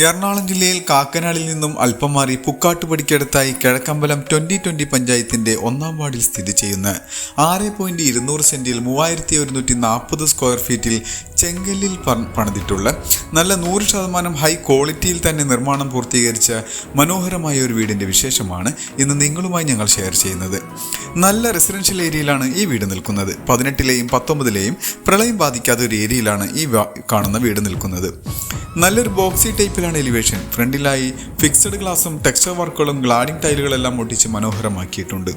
എറണാകുളം ജില്ലയിൽ കാക്കനാടിൽ നിന്നും അല്പം മാറി പുക്കാട്ടുപടിക്കടുത്തായി കിഴക്കമ്പലം 2020 പഞ്ചായത്തിന്റെ 1-ാം വാർഡിൽ സ്ഥിതി ചെയ്യുന്ന 6.200 സെന്റിൽ 3140 സ്ക്വയർ ഫീറ്റിൽ ചെങ്കല്ലിൽ പണിതിട്ടുള്ള നല്ല 100% ഹൈ ക്വാളിറ്റിയിൽ തന്നെ നിർമ്മാണം പൂർത്തീകരിച്ച മനോഹരമായ ഒരു വീടിന്റെ വിശേഷമാണ് ഇന്ന് നിങ്ങളുമായി ഞങ്ങൾ ഷെയർ ചെയ്യുന്നത്. നല്ല റെസിഡൻഷ്യൽ ഏരിയയിലാണ് ഈ വീട് നിൽക്കുന്നത്. 18ലെയും 19ലെയും പ്രളയം ബാധിക്കാത്ത ഒരു ഏരിയയിലാണ് ഈ കാണുന്ന വീട് നിൽക്കുന്നത്. നല്ലൊരു ബോക്സി ടൈപ്പിലാണ് എലിവേഷൻ. ഫ്രണ്ടിലായി ഫിക്സഡ് ഗ്ലാസും ടെക്സ്ചർ വർക്കുകളും ഗ്ലാഡിംഗ് ടൈലുകളെല്ലാം ഒട്ടിച്ച് മനോഹരമാക്കിയിട്ടുണ്ട്.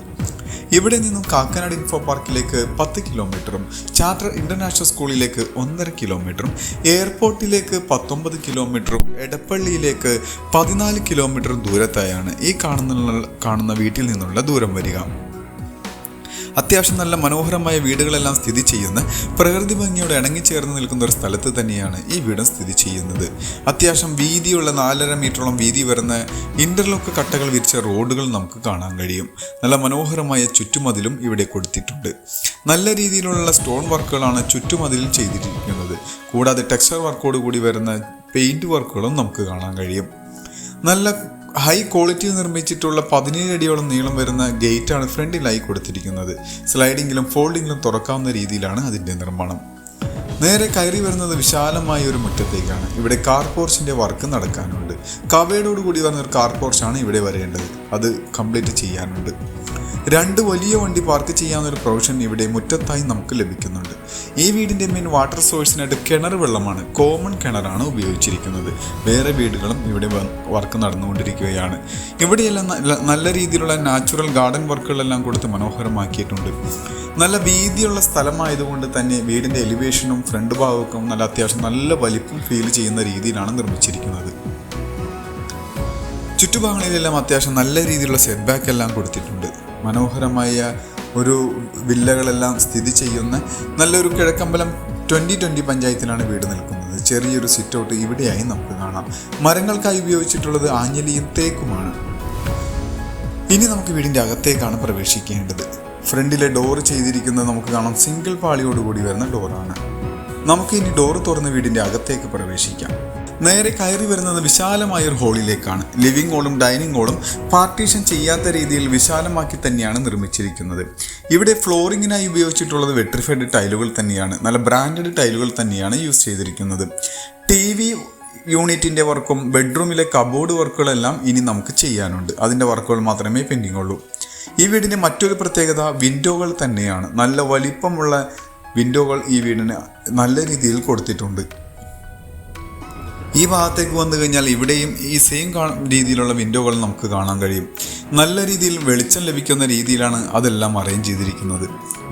ഇവിടെ നിന്നും കാക്കനാട് ഇൻഫോ പാർക്കിലേക്ക് 10 കിലോമീറ്ററും ചാർട്ടർ ഇന്റർനാഷണൽ സ്കൂളിലേക്ക് 1.5 കിലോമീറ്ററും എയർപോർട്ടിലേക്ക് 19 കിലോമീറ്ററും എടപ്പള്ളിയിലേക്ക് 14 കിലോമീറ്ററും ദൂരത്തായാണ് ഈ കാണുന്ന വീട്ടിൽ നിന്നുള്ള ദൂരം വരിക. അത്യാവശ്യം നല്ല മനോഹരമായ വീടുകളെല്ലാം സ്ഥിതി ചെയ്യുന്ന പ്രകൃതി ഭംഗിയോട് ഇണങ്ങിച്ചേർന്ന് നിൽക്കുന്ന ഒരു സ്ഥലത്ത് തന്നെയാണ് ഈ വീടും സ്ഥിതി ചെയ്യുന്നത്. അത്യാവശ്യം വീതിയുള്ള 4.5 മീറ്ററോളം വീതി വരുന്ന ഇന്റർലോക്ക് കട്ടകൾ വിരിച്ച റോഡുകൾ നമുക്ക് കാണാൻ കഴിയും. നല്ല മനോഹരമായ ചുറ്റുമതിലും ഇവിടെ കൊടുത്തിട്ടുണ്ട്. നല്ല രീതിയിലുള്ള സ്റ്റോൺ വർക്കുകളാണ് ചുറ്റുമതിലിൽ ചെയ്തിരിക്കുന്നത്. കൂടാതെ ടെക്സ്ചർ വർക്കോട് കൂടി വരുന്ന പെയിന്റ് വർക്കുകളും നമുക്ക് കാണാൻ കഴിയും. നല്ല ഹൈ ക്വാളിറ്റിയിൽ നിർമ്മിച്ചിട്ടുള്ള 17 അടിയോളം നീളം വരുന്ന ഗേറ്റാണ് ഫ്രണ്ടിലായി കൊടുത്തിരിക്കുന്നത്. സ്ലൈഡിങ്ങിലും ഫോൾഡിങ്ങിലും തുറക്കാവുന്ന രീതിയിലാണ് അതിൻ്റെ നിർമ്മാണം. നേരെ കയറി വരുന്നത് വിശാലമായ ഒരു മുറ്റത്തേക്കാണ്. ഇവിടെ കാർ പോർച്ചിൻ്റെ വർക്ക് നടക്കാനുണ്ട്. കവേഡോട് കൂടി വരുന്ന ഒരു കാർ പോർച്ചാണ് ഇവിടെ വരേണ്ടത്. അത് കംപ്ലീറ്റ് ചെയ്യാനുണ്ട്. 2 വലിയ വണ്ടി പാർക്ക് ചെയ്യാവുന്നൊരു പ്രൊവിഷൻ ഇവിടെ മുറ്റത്തായി നമുക്ക് ലഭിക്കുന്നുണ്ട്. ഈ വീടിൻ്റെ മെയിൻ വാട്ടർ സോഴ്സിനായിട്ട് കിണർ വെള്ളമാണ്. കോമൺ കിണറാണ് ഉപയോഗിച്ചിരിക്കുന്നത്. വേറെ വീടുകളും ഇവിടെ വർക്ക് നടന്നുകൊണ്ടിരിക്കുകയാണ്. ഇവിടെയെല്ലാം നല്ല രീതിയിലുള്ള നാച്ചുറൽ ഗാർഡൻ വർക്കുകളെല്ലാം കൊടുത്ത് മനോഹരമാക്കിയിട്ടുണ്ട്. നല്ല വീതിയുള്ള സ്ഥലമായതുകൊണ്ട് തന്നെ വീടിൻ്റെ എലിവേഷനും ഫ്രണ്ട് ഭാഗവും അത്യാവശ്യം നല്ല വലിപ്പം ഫീൽ ചെയ്യുന്ന രീതിയിലാണ് നിർമ്മിച്ചിരിക്കുന്നത്. ചുറ്റുഭാഗങ്ങളിലെല്ലാം അത്യാവശ്യം നല്ല രീതിയിലുള്ള സെറ്റ് ബാക്ക് എല്ലാം കൊടുത്തിട്ടുണ്ട്. മനോഹരമായ ഒരു വില്ലകളെല്ലാം സ്ഥിതി ചെയ്യുന്ന നല്ലൊരു കിഴക്കമ്പലം 2020 പഞ്ചായത്തിലാണ് വീട് നിൽക്കുന്നത്. ചെറിയൊരു സിറ്റ് ഔട്ട് ഇവിടെയായി നമുക്ക് കാണാം. മരങ്ങൾക്കായി ഉപയോഗിച്ചിട്ടുള്ളത് ആഞ്ഞലിയും തേക്കുമാണ്. ഇനി നമുക്ക് വീടിൻ്റെ അകത്തേക്കാണ് പ്രവേശിക്കേണ്ടത്. ഫ്രണ്ടിലെ ഡോറ് ചെയ്തിരിക്കുന്നത് നമുക്ക് കാണാം സിംഗിൾ പാളിയോടുകൂടി വരുന്ന ഡോറാണ്. നമുക്ക് ഇനി ഡോറ് തുറന്ന് വീടിൻ്റെ അകത്തേക്ക് പ്രവേശിക്കാം. നേരെ കയറി വരുന്നത് വിശാലമായ ഒരു ഹാളിലേക്കാണ്. ലിവിംഗ് ഹാളും ഡൈനിങ് ഹാളും പാർട്ടീഷൻ ചെയ്യാത്ത രീതിയിൽ വിശാലമാക്കി തന്നെയാണ് നിർമ്മിച്ചിരിക്കുന്നത്. ഇവിടെ ഫ്ലോറിങ്ങിനായി ഉപയോഗിച്ചിട്ടുള്ളത് വെട്രിഫൈഡ് ടൈലുകൾ തന്നെയാണ്. നല്ല ബ്രാൻഡഡ് ടൈലുകൾ തന്നെയാണ് യൂസ് ചെയ്തിരിക്കുന്നത്. TV യൂണിറ്റിൻ്റെ വർക്കും ബെഡ്റൂമിലെ കബോർഡ് വർക്കുകളെല്ലാം ഇനി നമുക്ക് ചെയ്യാനുണ്ട്. അതിൻ്റെ വർക്കുകൾ മാത്രമേ പെൻഡിങ് ഉള്ളൂ. ഈ വീടിൻ്റെ മറ്റൊരു പ്രത്യേകത വിൻഡോകൾ തന്നെയാണ്. നല്ല വലിപ്പമുള്ള വിൻഡോകൾ ഈ വീടിന് നല്ല രീതിയിൽ കൊടുത്തിട്ടുണ്ട്. ഈ ഭാഗത്തേക്ക് വന്നു കഴിഞ്ഞാൽ ഇവിടെയും ഈ സെയിം രീതിയിലുള്ള വിൻഡോകൾ നമുക്ക് കാണാൻ കഴിയും. നല്ല രീതിയിൽ വെളിച്ചം ലഭിക്കുന്ന രീതിയിലാണ് അതെല്ലാം അറേഞ്ച് ചെയ്തിരിക്കുന്നത്.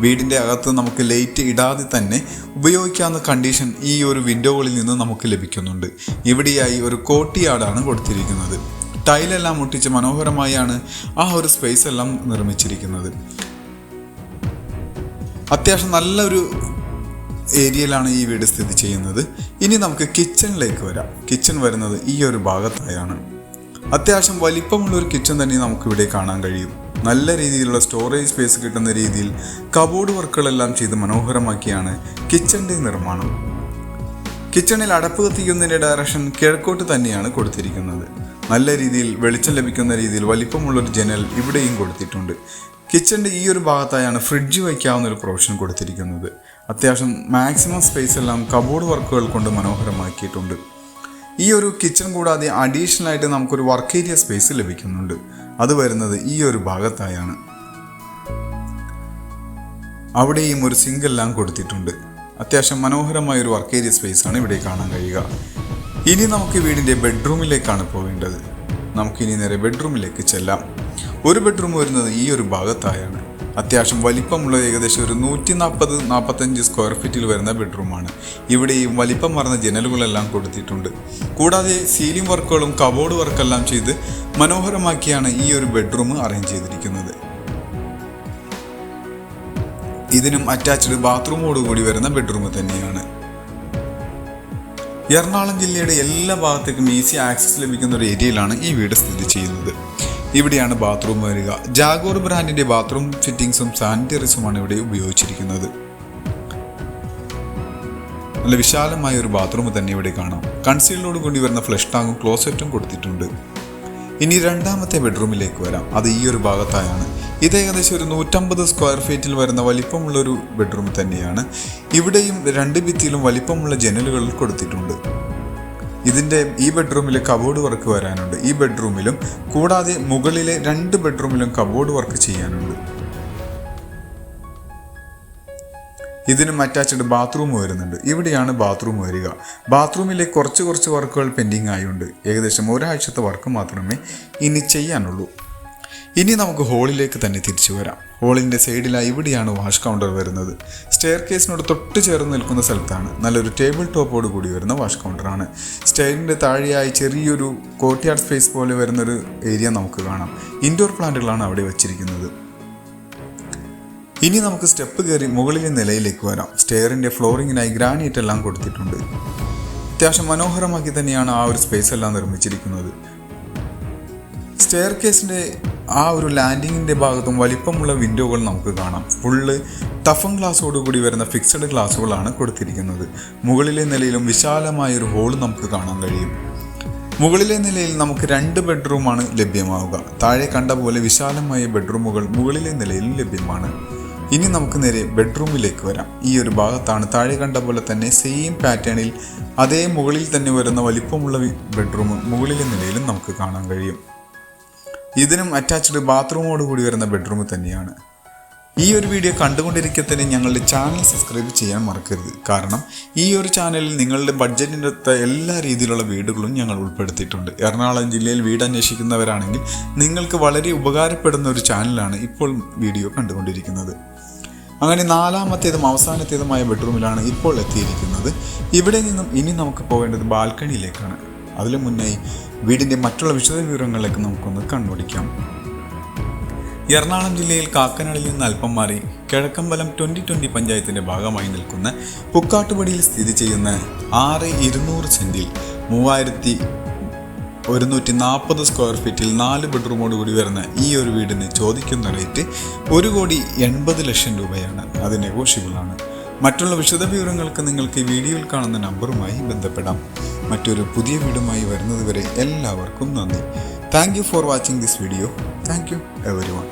വീടിൻ്റെ അകത്ത് നമുക്ക് ലൈറ്റ് ഇടാതെ തന്നെ ഉപയോഗിക്കാവുന്ന കണ്ടീഷൻ ഈ ഒരു വിൻഡോകളിൽ നിന്ന് നമുക്ക് ലഭിക്കുന്നുണ്ട്. ഇവിടെയായി ഒരു കോർട്ട്യാർഡാണ് കൊടുത്തിരിക്കുന്നത്. ടൈലെല്ലാം ഒട്ടിച്ച് മനോഹരമായാണ് ആ ഒരു സ്പേസ് എല്ലാം നിർമ്മിച്ചിരിക്കുന്നത്. അത്യാവശ്യം നല്ലൊരു ഏരിയയിലാണ് ഈ വീട് സ്ഥിതി ചെയ്യുന്നത്. ഇനി നമുക്ക് കിച്ചണിലേക്ക് വരാം. കിച്ചൺ വരുന്നത് ഈ ഒരു ഭാഗത്തായാണ്. അത്യാവശ്യം വലിപ്പമുള്ള ഒരു കിച്ചൺ തന്നെ നമുക്കിവിടെ കാണാൻ കഴിയും. നല്ല രീതിയിലുള്ള സ്റ്റോറേജ് സ്പേസ് കിട്ടുന്ന രീതിയിൽ കബോർഡ് വർക്കുകളെല്ലാം ചെയ്ത് മനോഹരമാക്കിയാണ് കിച്ചണിൻ്റെ നിർമ്മാണം. കിച്ചണിൽ അടപ്പ് കത്തിക്കുന്നതിൻ്റെ ഡയറക്ഷൻ കിഴക്കോട്ട് തന്നെയാണ് കൊടുത്തിരിക്കുന്നത്. നല്ല രീതിയിൽ വെളിച്ചം ലഭിക്കുന്ന രീതിയിൽ വലിപ്പമുള്ളൊരു ജനൽ ഇവിടെയും കൊടുത്തിട്ടുണ്ട്. കിച്ചണിൻ്റെ ഈ ഒരു ഭാഗത്തായാണ് ഫ്രിഡ്ജ് വയ്ക്കാവുന്ന ഒരു പ്രൊവിഷൻ കൊടുത്തിരിക്കുന്നത്. അത്യാവശ്യം മാക്സിമം സ്പേസ് എല്ലാം കബോർഡ് വർക്കുകൾ കൊണ്ട് മനോഹരമാക്കിയിട്ടുണ്ട്. ഈ ഒരു കിച്ചൺ കൂടാതെ അഡീഷണൽ ആയിട്ട് നമുക്കൊരു വർക്ക് ഏരിയ സ്പേസ് ലഭിക്കുന്നുണ്ട്. അത് വരുന്നത് ഈ ഒരു ഭാഗത്തായാണ്. അവിടെയും ഒരു സിങ്കെല്ലാം കൊടുത്തിട്ടുണ്ട്. അത്യാവശ്യം മനോഹരമായ ഒരു വർക്ക് ഏരിയ സ്പേസ് ആണ് ഇവിടെ കാണാൻ കഴിയുക. ഇനി നമുക്ക് വീടിൻ്റെ ബെഡ്റൂമിലേക്കാണ് പോകേണ്ടത്. നമുക്കിനി നേരെ ബെഡ്റൂമിലേക്ക് ചെല്ലാം. ഒരു ബെഡ്റൂം വരുന്നത് ഈ ഒരു ഭാഗത്തായാണ്. അത്യാവശ്യം വലിപ്പമുള്ള ഏകദേശം ഒരു 140-145 സ്ക്വയർ ഫീറ്റിൽ വരുന്ന ബെഡ്റൂമാണ്. ഇവിടെയും വലിപ്പം മറന്ന ജനലുകളെല്ലാം കൊടുത്തിട്ടുണ്ട്. കൂടാതെ സീലിംഗ് വർക്കുകളും കബോർഡ് വർക്കെല്ലാം ചെയ്ത് മനോഹരമാക്കിയാണ് ഈ ഒരു ബെഡ്റൂം അറേഞ്ച് ചെയ്തിരിക്കുന്നത്. ഇതിനും അറ്റാച്ച്ഡ് ബാത്റൂമോടുകൂടി വരുന്ന ബെഡ്റൂം തന്നെയാണ്. എറണാകുളം ജില്ലയുടെ എല്ലാ ഭാഗത്തേക്കും ഈസി ആക്സസ് ലഭിക്കുന്ന ഒരു ഏരിയയിലാണ് ഈ വീട് സ്ഥിതി ചെയ്യുന്നത്. ഇവിടെയാണ് ബാത്റൂം വരിക. ജാഗോർ ബ്രാൻഡിൻ്റെ ബാത്റൂം ഫിറ്റിംഗ്സും സാനിറ്ററീസുമാണ് ഇവിടെ ഉപയോഗിച്ചിരിക്കുന്നത്. നല്ല വിശാലമായ ഒരു ബാത്റൂം തന്നെ ഇവിടെ കാണാം. കൺസീലോട് കൂടി വരുന്ന ഫ്ലഷ് ടാങ്കും ക്ലോസറ്റും കൊടുത്തിട്ടുണ്ട്. ഇനി രണ്ടാമത്തെ ബെഡ്റൂമിലേക്ക് വരാം. അത് ഈ ഒരു ഭാഗത്തായാണ്. ഇത് ഏകദേശം ഒരു 150 സ്ക്വയർ ഫീറ്റിൽ വരുന്ന വലിപ്പമുള്ളൊരു ബെഡ്റൂം തന്നെയാണ്. ഇവിടെയും 2 ഭിത്തിയിലും വലിപ്പമുള്ള ജനലുകൾ കൊടുത്തിട്ടുണ്ട്. ഈ ബെഡ്റൂമിൽ കബോർഡ് വർക്ക് വരാനുണ്ട്. ഈ ബെഡ്റൂമിലും കൂടാതെ മുകളിലെ 2 ബെഡ്റൂമിലും കബോർഡ് വർക്ക് ചെയ്യാനുണ്ട്. ഇതിനും അറ്റാച്ച്ഡ് ബാത്റൂം വരുന്നുണ്ട്. ഇവിടെയാണ് ബാത്റൂം വരിക. ബാത്റൂമിലെ കുറച്ച് വർക്കുകൾ പെൻഡിങ് ആയുണ്ട്. ഏകദേശം ഒരാഴ്ചത്തെ വർക്ക് മാത്രമേ ഇനി ചെയ്യാനുള്ളൂ. ഇനി നമുക്ക് ഹോളിലേക്ക് തന്നെ തിരിച്ചു വരാം. ഹോളിൻ്റെ സൈഡിലായി ഇവിടെയാണ് വാഷ് കൗണ്ടർ വരുന്നത്. സ്റ്റെയർ കേസിനോട് തൊട്ട് ചേർന്ന് നിൽക്കുന്ന സ്ഥലത്താണ്. നല്ലൊരു ടേബിൾ ടോപ്പോട് കൂടി വരുന്ന വാഷ് കൗണ്ടറാണ്. സ്റ്റെയറിൻ്റെ താഴെയായി ചെറിയൊരു കോർട്ട്യാർഡ് സ്പേസ് പോലെ വരുന്നൊരു ഏരിയ നമുക്ക് കാണാം. ഇൻഡോർ പ്ലാന്റുകളാണ് അവിടെ വെച്ചിരിക്കുന്നത്. ഇനി നമുക്ക് സ്റ്റെപ്പ് കയറി മുകളിലെ നിലയിലേക്ക് വരാം. സ്റ്റെയറിൻ്റെ ഫ്ലോറിങ്ങിനായി ഗ്രാനൈറ്റ് എല്ലാം കൊടുത്തിട്ടുണ്ട്. അത്യാവശ്യം മനോഹരമാക്കി തന്നെയാണ് ആ ഒരു സ്പേസ് എല്ലാം നിർമ്മിച്ചിരിക്കുന്നത്. സ്റ്റെയർ കേസിൻ്റെ ആ ഒരു ലാൻഡിങ്ങിൻ്റെ ഭാഗത്തും വലിപ്പമുള്ള വിൻഡോകൾ നമുക്ക് കാണാം. ഫുള്ള് ടഫൻ ഗ്ലാസ്സോടുകൂടി വരുന്ന ഫിക്സഡ് ഗ്ലാസ്സുകളാണ് കൊടുത്തിരിക്കുന്നത്. മുകളിലെ നിലയിലും വിശാലമായൊരു ഹോൾ നമുക്ക് കാണാൻ കഴിയും. മുകളിലെ നിലയിൽ നമുക്ക് 2 ബെഡ്റൂമാണ് ലഭ്യമാവുക. താഴെ കണ്ട പോലെ വിശാലമായ ബെഡ്റൂമുകൾ മുകളിലെ നിലയിലും ലഭ്യമാണ്. ഇനി നമുക്ക് നേരെ ബെഡ്റൂമിലേക്ക് വരാം. ഈ ഒരു ഭാഗത്താണ് താഴെ കണ്ട പോലെ തന്നെ സെയിം പാറ്റേണിൽ അതേ മുകളിൽ തന്നെ വരുന്ന വലിപ്പമുള്ള ബെഡ്റൂം മുകളിലെ നിലയിലും നമുക്ക് കാണാൻ കഴിയും. ഇതിനും അറ്റാച്ച്ഡ് ബാത്റൂമോട് കൂടി വരുന്ന ബെഡ്റൂം തന്നെയാണ്. ഈ ഒരു വീഡിയോ കണ്ടുകൊണ്ടിരിക്കെ തന്നെ ഞങ്ങളുടെ ചാനൽ സബ്സ്ക്രൈബ് ചെയ്യാൻ മറക്കരുത്. കാരണം ഈ ഒരു ചാനലിൽ നിങ്ങളുടെ ബഡ്ജറ്റിനൊത്ത എല്ലാ രീതിയിലുള്ള വീടുകളും ഞങ്ങൾ ഉൾപ്പെടുത്തിയിട്ടുണ്ട്. എറണാകുളം ജില്ലയിൽ വീട് അന്വേഷിക്കുന്നവരാണെങ്കിൽ നിങ്ങൾക്ക് വളരെ ഉപകാരപ്പെടുന്ന ഒരു ചാനലാണ് ഇപ്പോൾ വീഡിയോ കണ്ടുകൊണ്ടിരിക്കുന്നത്. അങ്ങനെ 4ാമത്തേതും അവസാനത്തേതുമായ ബെഡ്റൂമിലാണ് ഇപ്പോൾ എത്തിയിരിക്കുന്നത്. ഇവിടെ നിന്നും ഇനി നമുക്ക് പോകേണ്ടത് ബാൽക്കണിയിലേക്കാണ്. അതിനു മുന്നായി വീടിൻ്റെ മറ്റുള്ള വിശദ വിവരങ്ങളിലേക്ക് നമുക്കൊന്ന് കണ്ണോടിക്കാം. എറണാകുളം ജില്ലയിൽ കാക്കനാടിൽ നിന്ന് അല്പം മാറി കിഴക്കമ്പലം 2020 പഞ്ചായത്തിൻ്റെ ഭാഗമായി നിൽക്കുന്ന പുക്കാട്ടുപടിയിൽ സ്ഥിതി ചെയ്യുന്ന 6,200 സെൻറ്റിൽ 3,140 സ്ക്വയർ ഫീറ്റിൽ 4 ബെഡ്റൂമോട് കൂടി വരുന്ന ഈ ഒരു വീടിന് ചോദിക്കുന്ന റേറ്റ് 1,80,00,000 രൂപയാണ്. അത് നെഗോഷ്യബിളാണ്. മറ്റുള്ള വിശദ വിവരങ്ങൾക്ക് നിങ്ങൾക്ക് ഈ വീഡിയോയിൽ കാണുന്ന നമ്പറുമായി ബന്ധപ്പെടാം. മറ്റൊരു പുതിയ വീടുമായി വരുന്നതുവരെ എല്ലാവർക്കും നന്ദി. Thank you for watching this video. Thank you everyone.